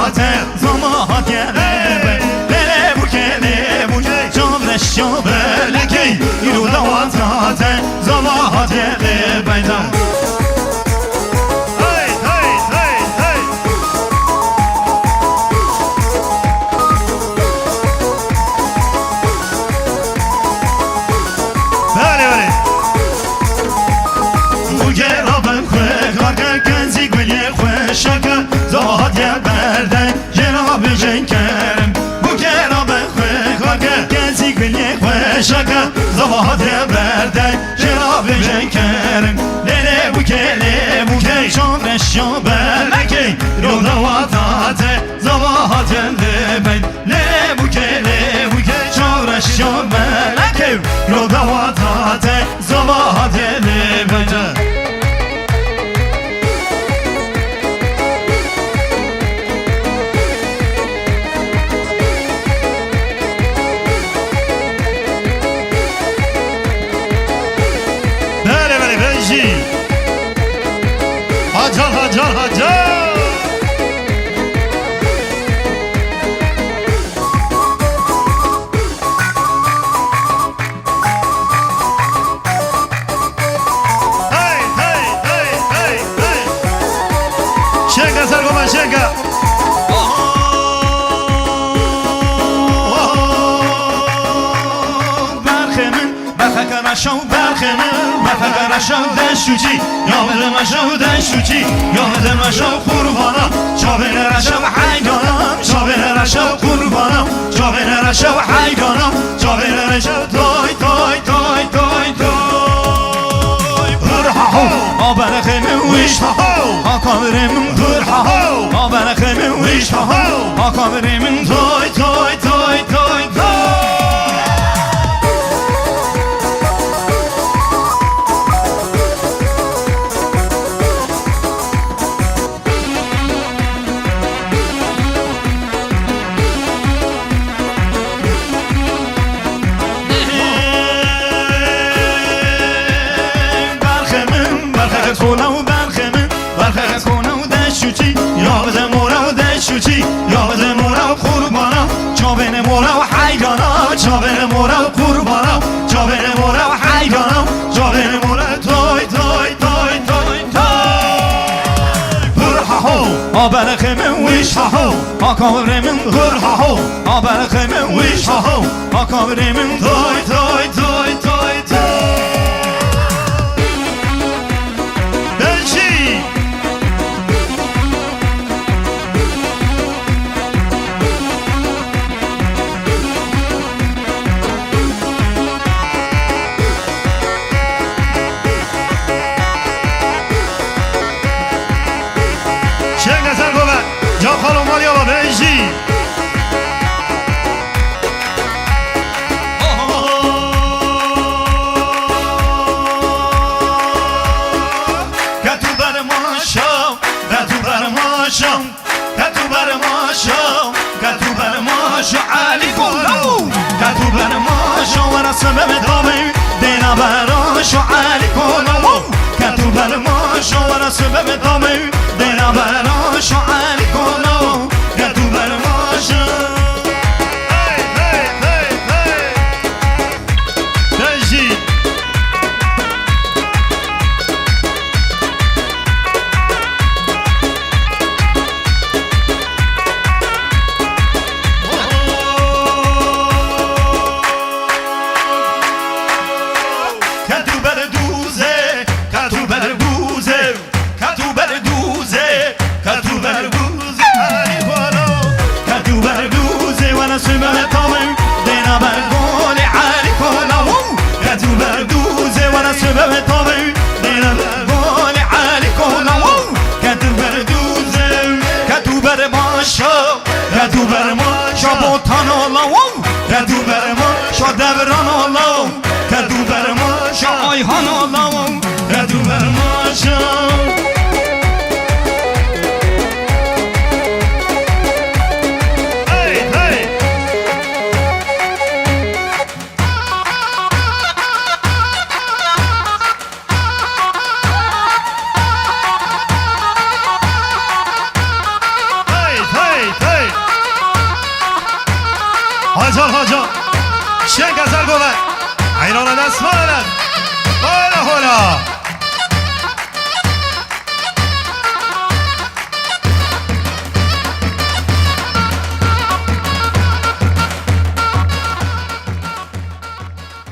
تاته زماهات گله لله بوکله بوکه جامرش جابلکی ایرو دوا تاته زماهات گله بیدم زاهد یه برده جناب جنکرم بو کرام خواه گزیگ بلیه خوشکه زاهد یه برده جناب جنکرم لیله بو کله بو که شامرش یا بلکی رو دواتاته زاهد یه بین لیله بو کله بو که شامرش یا بلکی رو دواتاته زاهد یه بین Hajar, hajar, hajar. Hey, hey, hey, hey, hey. Chega, Sargoma, chega. شو برخنه مفقر شو دشوچی یادم شو دشوچی یادم شو قربانم چاوینه شو حیدانم چاوینه شو قربانم چاوینه شو حیدانم چاوینه شو توی توی توی توی توی برهاو آبرخم ویش هاو آکامرم برهاو آبرخم ویش هاو آکامرم توی توی توی توی توی خونم برخمه برخه خونم دشوچی یاد مورا دشوچی یاد مورا قربانم چاوین مورا حیدانم چاوین مورا قربانم چاوین مورا حیدانم چاوین مورا توی توی توی توی توی برهاو آبرخم ویش هاو آکامرم برهاو آبرخم ویش هاو آکامرم توی توی توی توی توی جا خانم مالیا با بنجی کتو بر ما شو کتو بر ما شو کتو بر ما شو کتو بر ما شو علی کلو کتو بر ما شو ورا سبب دامه دینا برا شو علی کلو کتو بر ما شو ورا سبب دامه دینا برا شو علی کلو کتو بر ما شو هی هی هی هی بنجی کدو بر ما شابوتان آلاو کدو بر ما شادوران آلاو کدو بر ما شایهان آلاو کدو بر ما شا Hey! Hacal hacal Şen gazel gole Ayran eden sman eden Hola hola